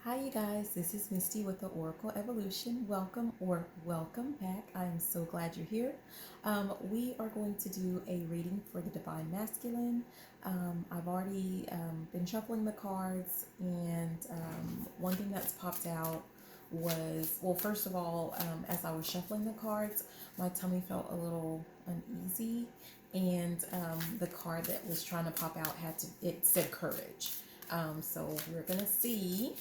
Hi, you guys. This is Misty with the Oracle Evolution. Welcome back. I am so glad you're here. We are going to do a reading for the Divine Masculine. I've already been shuffling the cards, and one thing that's popped out was, well, first of all, as I was shuffling the cards, my tummy felt a little uneasy, and the card that was trying to pop out it said courage. So we're gonna see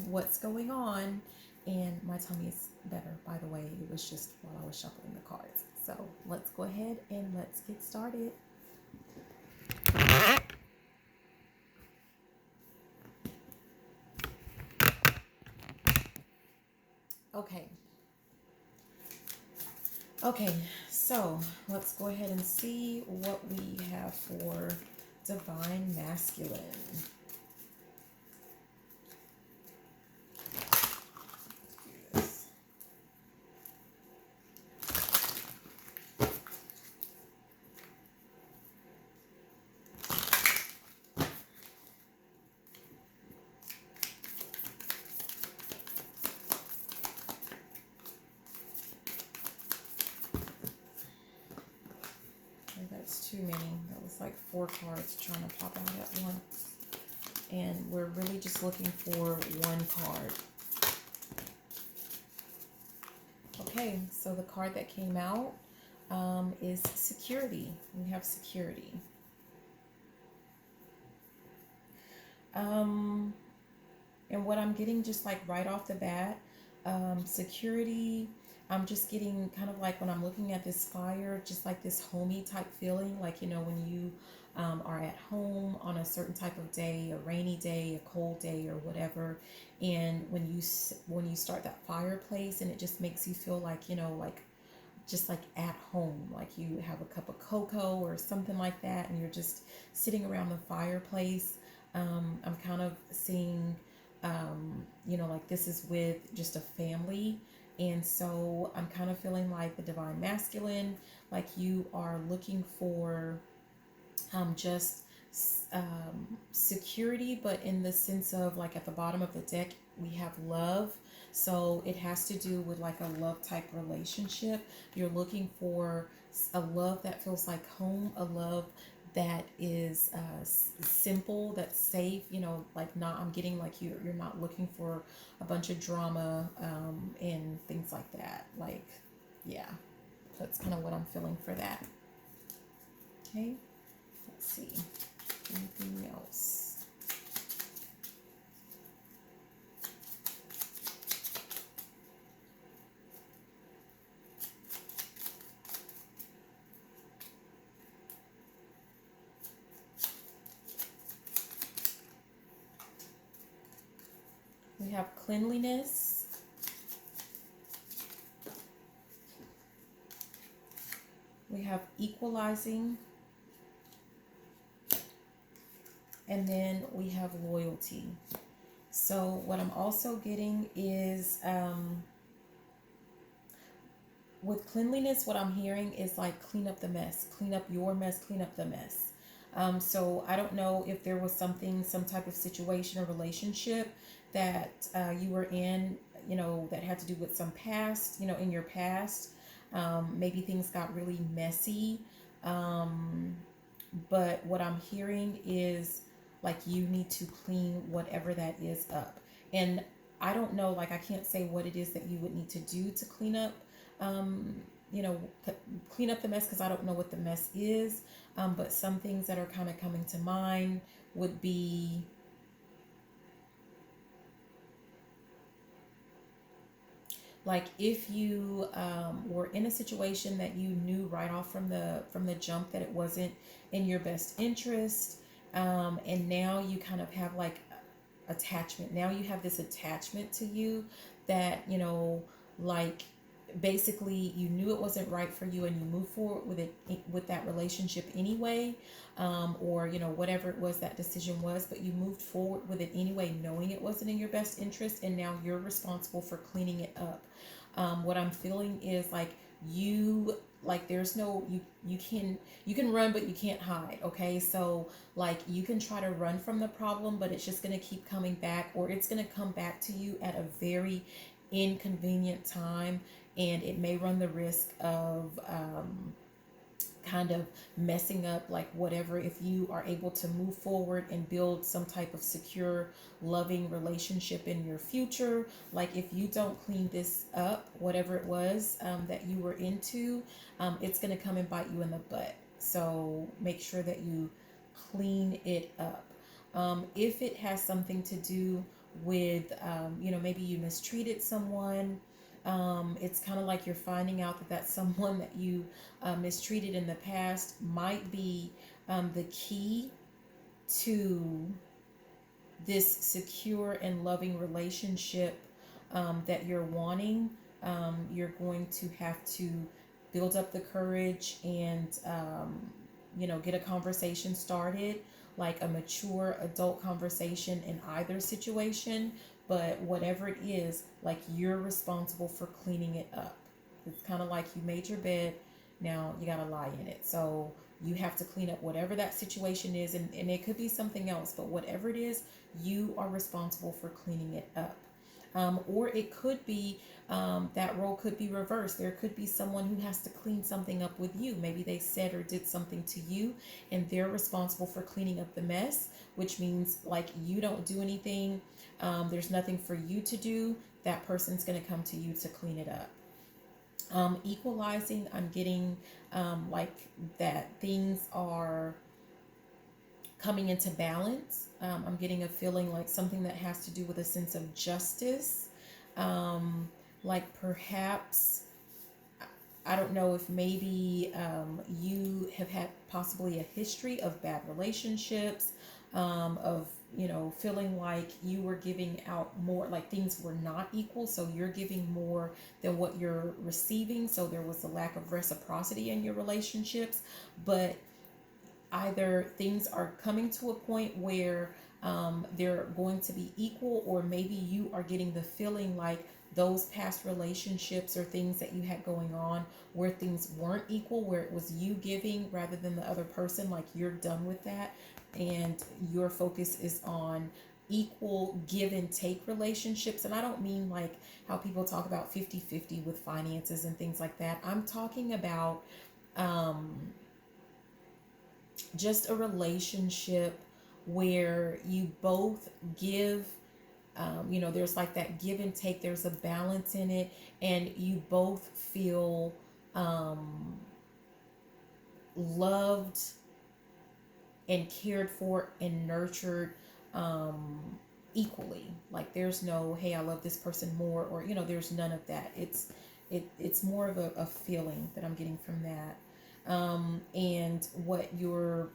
what's going on, and my tummy is better, by the way. It was just while I was shuffling the cards. So let's go ahead and let's get started. Okay, so let's go ahead and see what we have for Divine Masculine. That's too many. That was like 4 cards trying to pop out at once. And we're really just looking for one card. Okay, so the card that came out is security. We have security. And what I'm getting just like right off the bat, security, I'm just getting kind of like when I'm looking at this fire, just like this homey type feeling, like, you know, when you are at home on a certain type of day, a rainy day, a cold day, or whatever, and when you start that fireplace, and it just makes you feel like, you know, like just like at home, like you have a cup of cocoa or something like that, and you're just sitting around the fireplace. I'm kind of seeing, you know, like this is with just a family. And so I'm kind of feeling like the Divine Masculine, like you are looking for just security, but in the sense of like at the bottom of the deck, we have love. So it has to do with like a love type relationship. You're looking for a love that feels like home, a love that is simple, that's safe, you know, like not, I'm getting like you're not looking for a bunch of drama and things like that. Like, yeah, that's kind of what I'm feeling for that. Okay, let's see. Anything else? We have cleanliness. We have equalizing. And then we have loyalty. So what I'm also getting is with cleanliness, what I'm hearing is like clean up the mess, clean up your mess, clean up the mess. So I don't know if there was something, some type of situation or relationship that you were in, you know, that had to do with some past, you know, in your past. Maybe things got really messy. But what I'm hearing is like you need to clean whatever that is up. And I don't know, like I can't say what it is that you would need to do to clean up, um, you know, clean up the mess, because I don't know what the mess is. But some things that are kind of coming to mind would be like if you were in a situation that you knew right off from the jump that it wasn't in your best interest, and now you kind of have like attachment. Now you have this attachment to you that, you know, like basically you knew it wasn't right for you, and you move forward with it, with that relationship anyway, or you know, whatever it was that decision was, but you moved forward with it anyway, knowing it wasn't in your best interest, and now you're responsible for cleaning it up. What I'm feeling is like you like there's no, you can run but you can't hide. Okay, so like you can try to run from the problem, but it's just going to keep coming back, or it's going to come back to you at a very inconvenient time, and it may run the risk of kind of messing up like whatever. If you are able to move forward and build some type of secure, loving relationship in your future, like if you don't clean this up, whatever it was that you were into, it's going to come and bite you in the butt. So make sure that you clean it up. If it has something to do with, maybe you mistreated someone, it's kind of like you're finding out that that someone that you mistreated in the past might be the key to this secure and loving relationship that you're wanting. You're going to have to build up the courage and, get a conversation started, like a mature adult conversation in either situation. But whatever it is, like you're responsible for cleaning it up. It's kind of like you made your bed, now you got to lie in it. So you have to clean up whatever that situation is, and it could be something else, but whatever it is, you are responsible for cleaning it up. Or it could be that role could be reversed. There could be someone who has to clean something up with you. Maybe they said or did something to you, and they're responsible for cleaning up the mess, which means like you don't do anything. There's nothing for you to do. That person's going to come to you to clean it up. Equalizing, I'm getting like that things are coming into balance. I'm getting a feeling like something that has to do with a sense of justice. Like perhaps, I don't know if maybe you have had possibly a history of bad relationships, of, feeling like you were giving out more, like things were not equal. So you're giving more than what you're receiving. So there was a lack of reciprocity in your relationships, but either things are coming to a point where they're going to be equal, or maybe you are getting the feeling like those past relationships or things that you had going on where things weren't equal, where it was you giving rather than the other person, like you're done with that and your focus is on equal give and take relationships. And I don't mean like how people talk about 50-50 with finances and things like that. I'm talking about just a relationship where you both give, there's like that give and take, there's a balance in it, and you both feel loved and cared for and nurtured equally. Like there's no, hey, I love this person more, or there's none of that. It's more of a feeling that I'm getting from that. And what you're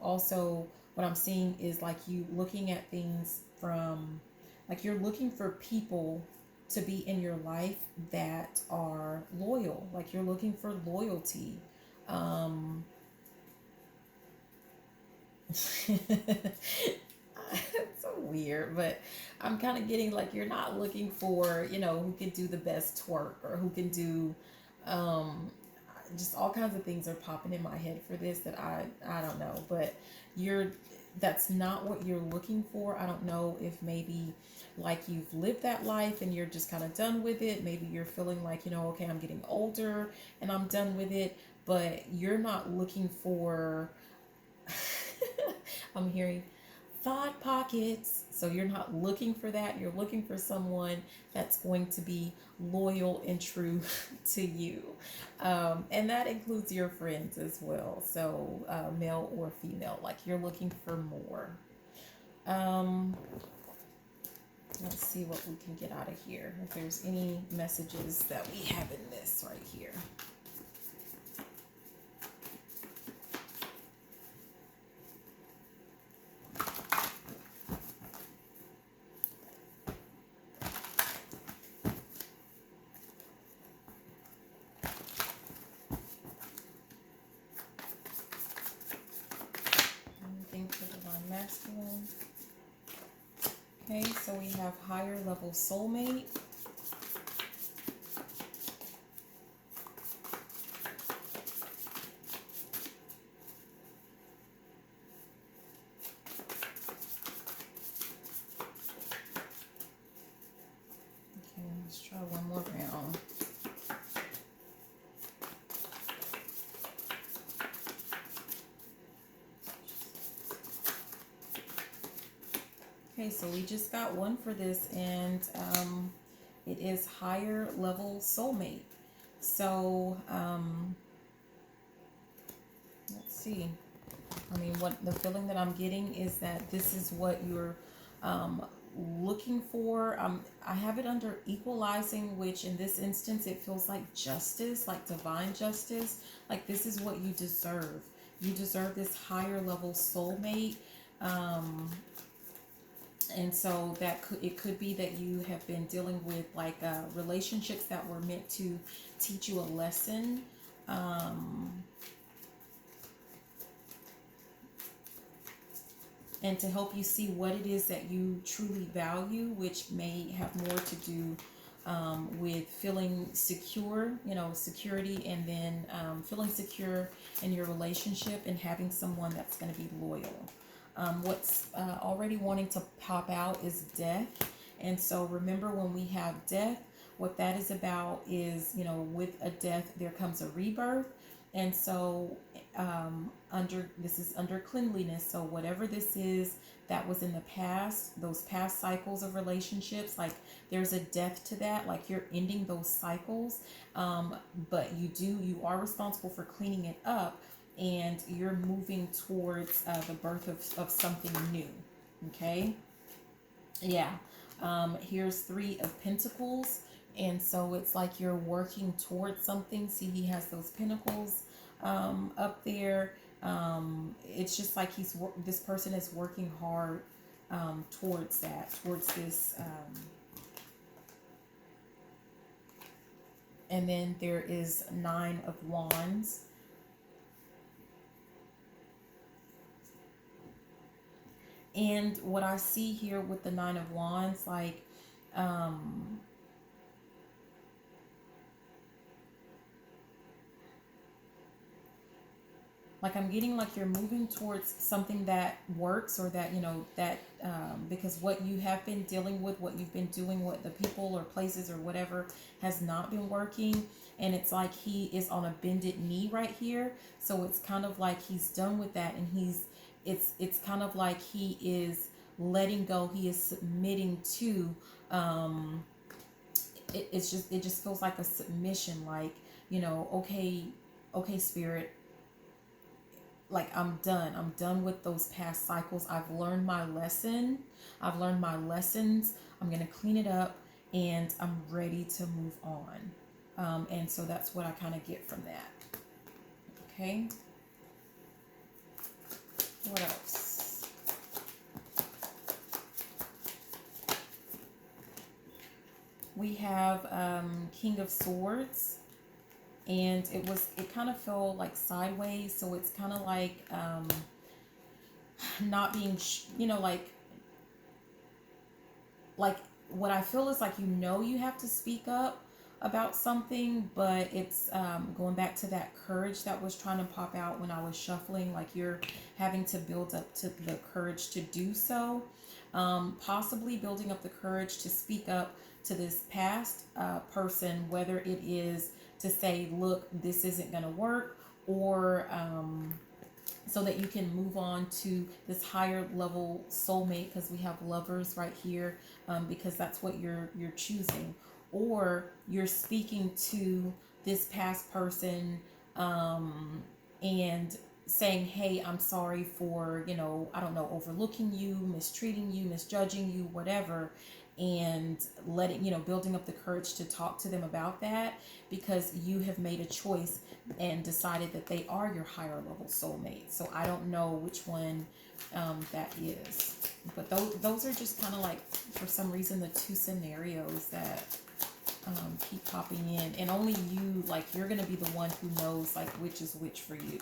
also, what I'm seeing is like you looking at things from, like you're looking for people to be in your life that are loyal. Like you're looking for loyalty. It's so weird, but I'm kind of getting like you're not looking for, who can do the best twerk, or who can do just all kinds of things are popping in my head for this that I don't know, but that's not what you're looking for. I don't know if maybe like you've lived that life and you're just kind of done with it. Maybe you're feeling like, okay, I'm getting older and I'm done with it, but you're not looking for I'm hearing thought pockets. So you're not looking for that. You're looking for someone that's going to be loyal and true to you. And that includes your friends as well. So male or female, like you're looking for more. Let's see what we can get out of here. If there's any messages that we have in this right here. Masculine. Okay, so we have higher level soulmate. Okay, so we just got one for this, and it is higher level soulmate. So let's see. I mean, what the feeling that I'm getting is that this is what you're um, looking for. I have it under equalizing, which in this instance, it feels like justice, like divine justice. Like this is what you deserve. You deserve this higher level soulmate. And so that it could be that you have been dealing with like relationships that were meant to teach you a lesson. And to help you see what it is that you truly value, which may have more to do with feeling secure, security, and then feeling secure in your relationship and having someone that's going to be loyal. What's already wanting to pop out is death. And so remember, when we have death, what that is about is, with a death, there comes a rebirth. And so this is under cleanliness. So whatever this is that was in the past, those past cycles of relationships, like there's a death to that, like you're ending those cycles. But you are responsible for cleaning it up, and you're moving towards the birth of something new. Okay. Yeah. Here's 3 of Pentacles. And so it's like you're working towards something. See, he has those pentacles up there. It's just like this person is working hard towards this. And then there is 9 of Wands. And what I see here with the 9 of Wands, like, I'm getting like you're moving towards something that works, or that, because what you have been dealing with, what you've been doing, what the people or places or whatever has not been working. And it's like he is on a bended knee right here. So it's kind of like he's done with that, and it's kind of like he is letting go. He is submitting to, it just feels like a submission, like, okay, spirit, like I'm done with those past cycles. I've learned my lesson. I've learned my lessons. I'm going to clean it up, and I'm ready to move on. And so that's what I kind of get from that. Okay. What else? We have King of Swords. And it kind of fell like sideways. So it's kind of like not being, like what I feel is like, you have to speak up about something, but it's going back to that courage that was trying to pop out when I was shuffling. Like you're having to build up to the courage to do so. Possibly building up the courage to speak up to this past person, whether it is to say, look, this isn't going to work, or so that you can move on to this higher level soulmate, because we have Lovers right here, because that's what you're choosing. Or you're speaking to this past person and saying, hey, I'm sorry for, I don't know, overlooking you, mistreating you, misjudging you, whatever. And building up the courage to talk to them about that, because you have made a choice and decided that they are your higher level soulmate. So I don't know which one that is, but those are just kind of like, for some reason, the 2 scenarios that keep popping in, and only you, like, you're gonna be the one who knows like which is which for you,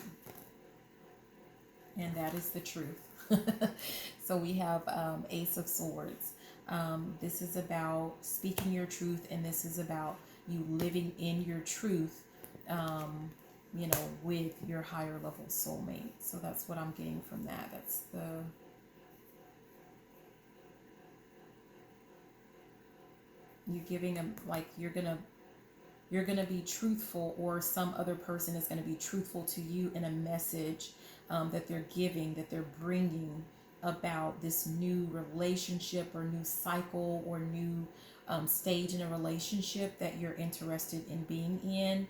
and that is the truth. So we have Ace of Swords. This is about speaking your truth, and this is about you living in your truth, with your higher level soulmate. So that's what I'm getting from that. That's you giving them, like, you're gonna be truthful, or some other person is gonna be truthful to you in a message that they're giving, that they're bringing about this new relationship or new cycle or new stage in a relationship that you're interested in being in,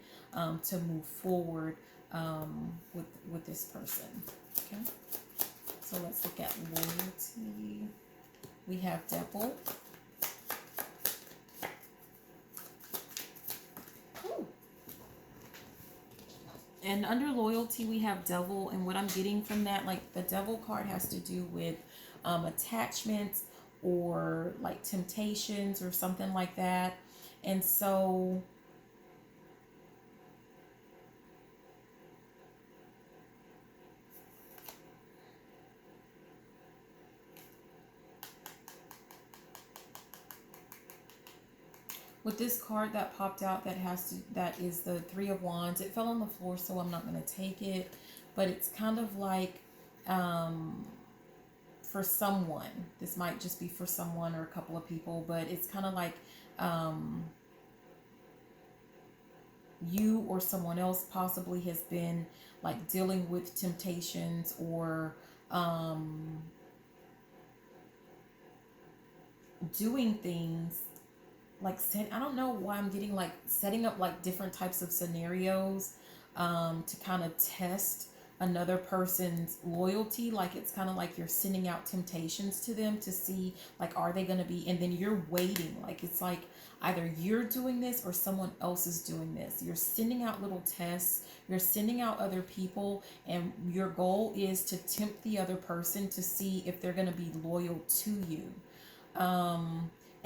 to move forward with this person. Okay, so let's look at loyalty. We have devil. Ooh. And under loyalty, we have devil. And what I'm getting from that, like the devil card has to do with attachments or like temptations or something like that. And so with this card that popped out, that is the Three of Wands. It fell on the floor, so I'm not going to take it, but it's kind of like for someone, this might just be for someone or a couple of people, but it's kind of like you or someone else possibly has been like dealing with temptations or doing things like I don't know why I'm getting like setting up like different types of scenarios to kind of test another person's loyalty. Like it's kind of like you're sending out temptations to them to see like are they going to be, and then you're waiting. Like it's like either you're doing this or someone else is doing this. You're sending out little tests, you're sending out other people, and your goal is to tempt the other person to see if they're going to be loyal to you.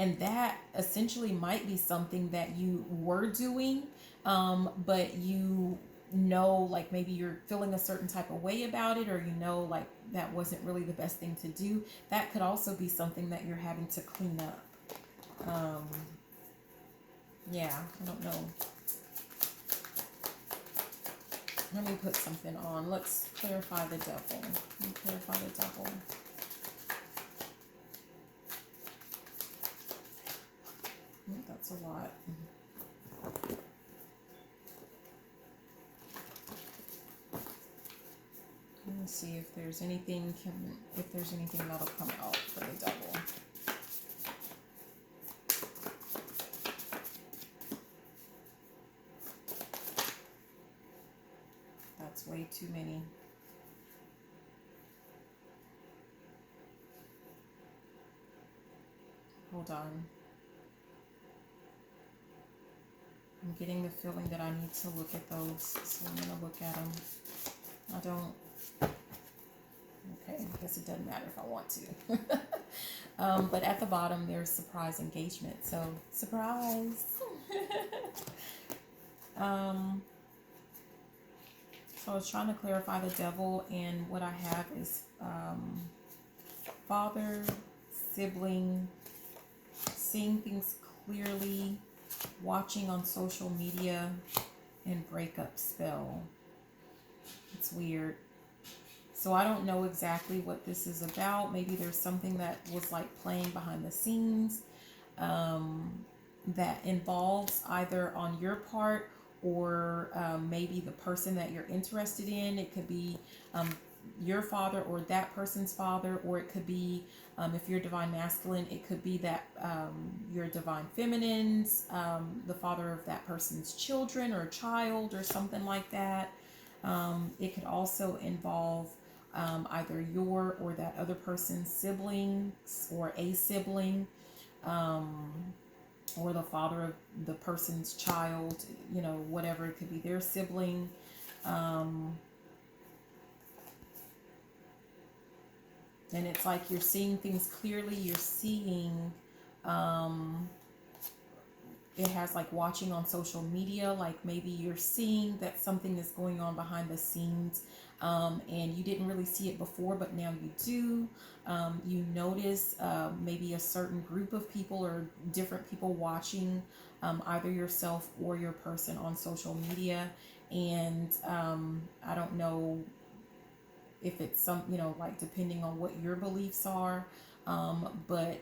And that essentially might be something that you were doing, but you know, like maybe you're feeling a certain type of way about it, or you know, like that wasn't really the best thing to do. That could also be something that you're having to clean up. Yeah, I don't know. Let me put something on. Let's clarify the devil. Let me clarify the devil. That's a lot. Let me see if there's anything that'll come out for the devil. That's way too many. Hold on. I'm getting the feeling that I need to look at those, so I'm going to look at them. I don't... Okay, I guess it doesn't matter if I want to. But at the bottom, there's surprise engagement. So, surprise! So I was trying to clarify the devil, and what I have is father, sibling, seeing things clearly, watching on social media, and breakup spell. It's weird. So I don't know exactly what this is about. Maybe there's something that was like playing behind the scenes that involves either on your part or maybe the person that you're interested in. It could be your father or that person's father, or it could be if you're divine masculine, it could be that your divine feminine's the father of that person's children or child or something like that. It could also involve either your or that other person's siblings or a sibling, or the father of the person's child, you know, whatever. It could be their sibling. And it's like you're seeing things clearly. You're seeing, it has like watching on social media, like maybe you're seeing that something is going on behind the scenes, and you didn't really see it before, but now you do. You notice maybe a certain group of people or different people watching either yourself or your person on social media. And I don't know if it's some, you know, like depending on what your beliefs are, but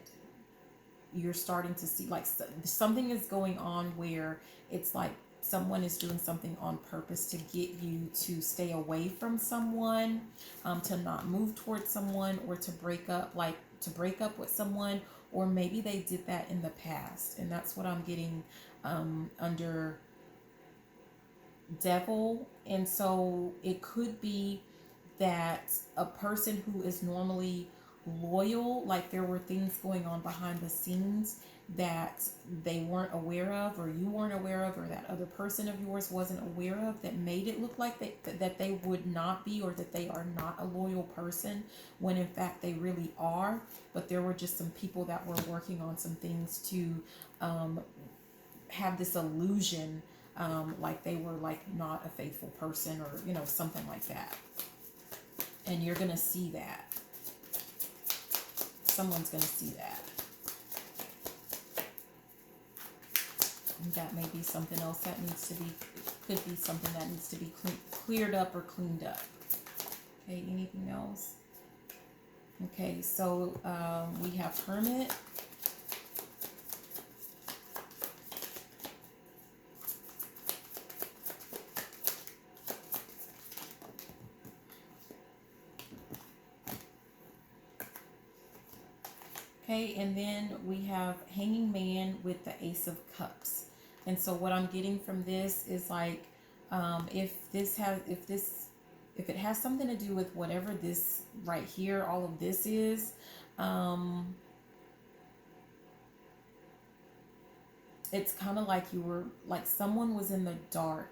you're starting to see like something is going on where it's like someone is doing something on purpose to get you to stay away from someone, to not move towards someone, or to break up, like to break up with someone, or maybe they did that in the past. And that's what I'm getting under devil. And so it could be that a person who is normally loyal, like there were things going on behind the scenes that they weren't aware of, or you weren't aware of, or that other person of yours wasn't aware of, that made it look like that they would not be, or that they are not a loyal person, when in fact they really are. But there were just some people that were working on some things to have this illusion, like they were like not a faithful person, or something like that. And you're gonna see that. Someone's gonna see that. And that may be something else that needs to be, could be something that needs to be cleared up or cleaned up. Okay, anything else? Okay, so we have Hermit. Okay, and then we have Hanging Man with the Ace of Cups. And so what I'm getting from this is like, if it has something to do with whatever this right here, all of this is, it's kind of like you were, like someone was in the dark.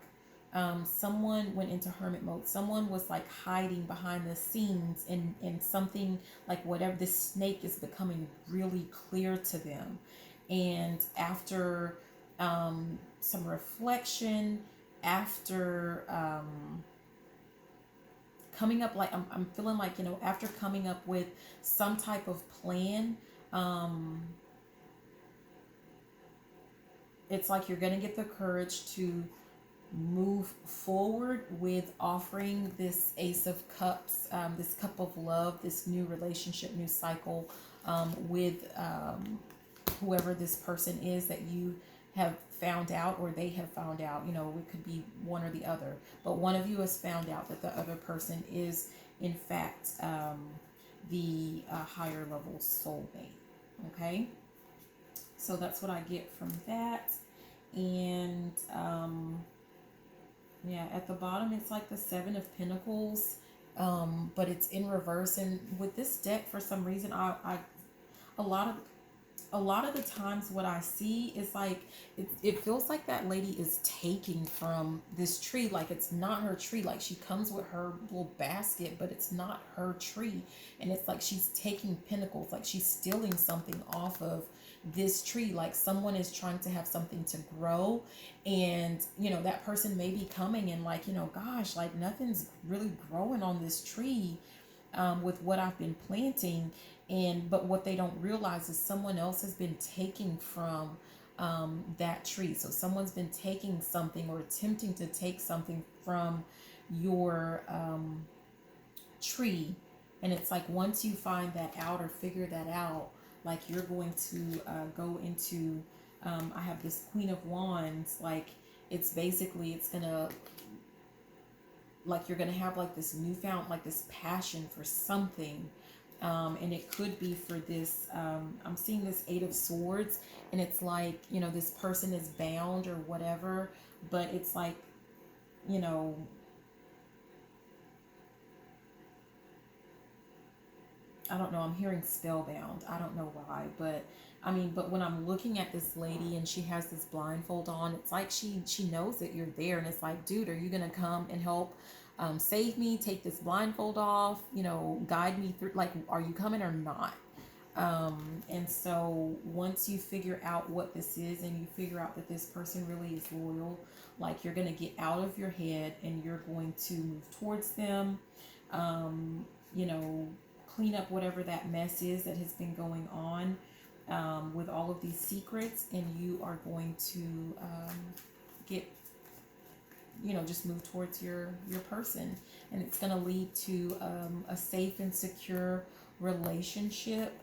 Someone went into hermit mode. Someone was like hiding behind the scenes, and something like whatever, this snake is becoming really clear to them. And after some reflection, after coming up, like I'm feeling like, after coming up with some type of plan, it's like you're going to get the courage to move forward with offering this Ace of Cups, this cup of love, this new relationship, new cycle, with whoever this person is that you have found out, or they have found out. It could be one or the other, but one of you has found out that the other person is in fact the higher level soulmate. Okay, so that's what I get from that. And yeah, at the bottom it's like the Seven of Pentacles, but it's in reverse. And with this deck, for some reason, I a lot of the times what I see is like it feels like that lady is taking from this tree, like it's not her tree. Like she comes with her little basket, but it's not her tree, and it's like she's taking pentacles, like she's stealing something off of this tree. Like someone is trying to have something to grow, and that person may be coming and like, gosh, like nothing's really growing on this tree with what I've been planting. But what they don't realize is someone else has been taking from that tree. So someone's been taking something, or attempting to take something from your tree. And it's like, once you find that out or figure that out, like you're going to go into, I have this Queen of Wands, like it's basically, it's gonna, like you're gonna have like this newfound, like this passion for something. And it could be for this, I'm seeing this Eight of Swords, and it's like, this person is bound or whatever, but it's like, I don't know, I'm hearing spellbound. I don't know why, but but when I'm looking at this lady and she has this blindfold on, it's like she knows that you're there, and it's like, dude, are you gonna come and help save me, take this blindfold off, guide me through, like, are you coming or not? And so once you figure out what this is, and you figure out that this person really is loyal, like you're gonna get out of your head and you're going to move towards them, you know, clean up whatever that mess is that has been going on, with all of these secrets, and you are going to get, just move towards your person, and it's going to lead to a safe and secure relationship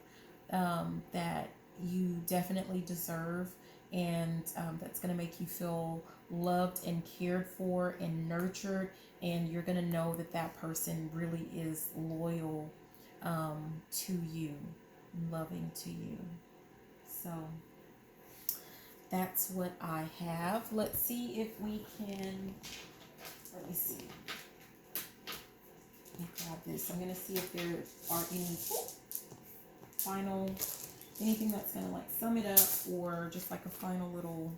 that you definitely deserve. and that's going to make you feel loved and cared for and nurtured, and you're going to know that that person really is loyal to you, loving to you. So that's what I have. Let's see if we can, let me see. Let me grab this. I'm going to see if there are any final, anything that's going to like sum it up, or just like a final little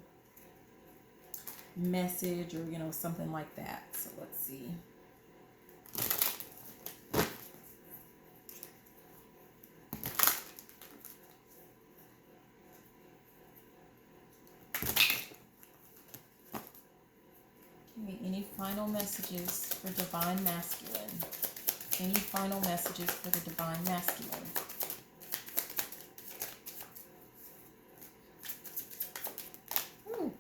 message, or, you know, something like that. So let's see. Okay, any final messages for Divine Masculine? Any final messages for the Divine Masculine? Ooh.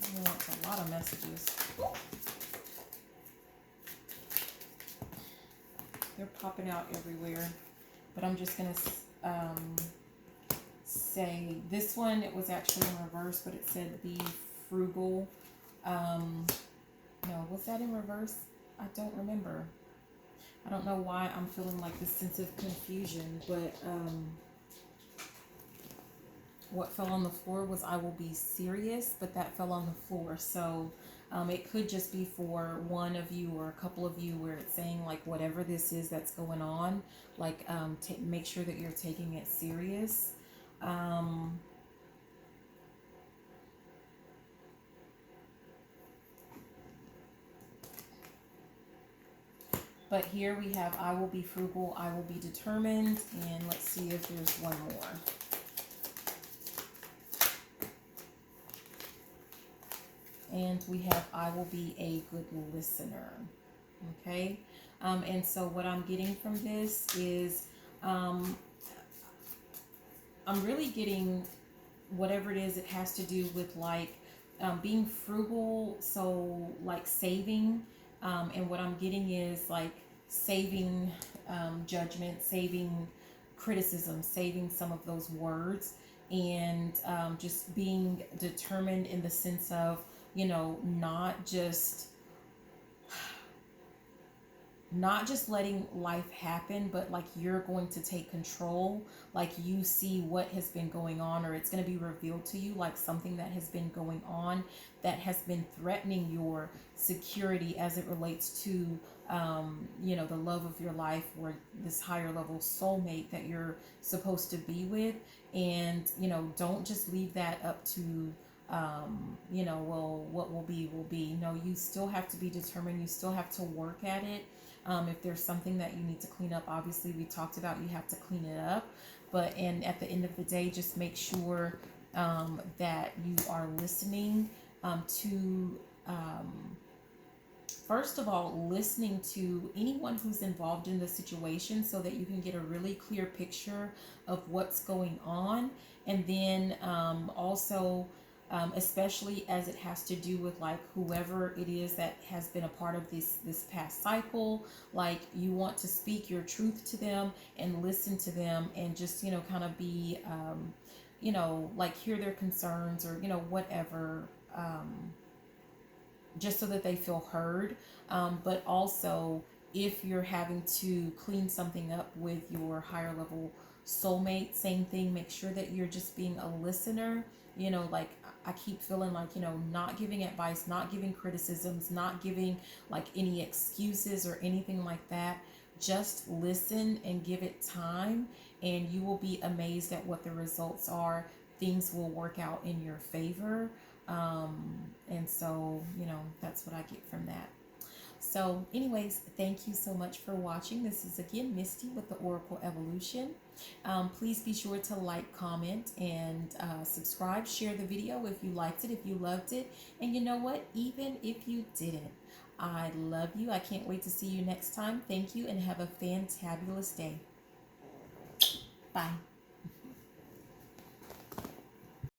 He wants a lot of messages. Ooh. They're popping out everywhere. But I'm just going to say this one, it was actually in reverse, but it said be frugal. No, was that in reverse? I don't remember. I don't know why I'm feeling like this sense of confusion, but what fell on the floor was I will be serious, but that fell on the floor. So it could just be for one of you or a couple of you, where it's saying like whatever this is that's going on, like make sure that you're taking it serious. But here we have, I will be frugal, I will be determined, and let's see if there's one more. And we have, I will be a good listener. Okay? And so what I'm getting from this is, I'm really getting whatever it is, it has to do with like being frugal, so like saving. And what I'm getting is like saving judgment, saving criticism, saving some of those words, and just being determined in the sense of, you know, not just letting life happen, but like you're going to take control. Like you see what has been going on, or it's going to be revealed to you like something that has been going on that has been threatening your security as it relates to you know, the love of your life, or this higher level soulmate that you're supposed to be with. And you know, don't just leave that up to you know, well, what will be will be. No, you still have to be determined, you still have to work at it. If there's something that you need to clean up, obviously we talked about, you have to clean it up. But and at the end of the day, just make sure that you are listening to first of all, listening to anyone who's involved in the situation, so that you can get a really clear picture of what's going on. And then also, especially as it has to do with like whoever it is that has been a part of this past cycle, like you want to speak your truth to them and listen to them, and just, you know, kind of be you know, like hear their concerns, or, you know, whatever, just so that they feel heard. But also, if you're having to clean something up with your higher level soulmate, same thing, make sure that you're just being a listener. You know, like I keep feeling like, you know, not giving advice, not giving criticisms, not giving like any excuses or anything like that. Just listen and give it time, and you will be amazed at what the results are. Things will work out in your favor. And so, you know, that's what I get from that. So anyways, thank you so much for watching. This is again Misty with the Oracle Evolution. Please be sure to like, comment, and subscribe. Share the video if you liked it, if you loved it. And you know what? Even if you didn't, I love you. I can't wait to see you next time. Thank you, and have a fantabulous day. Bye.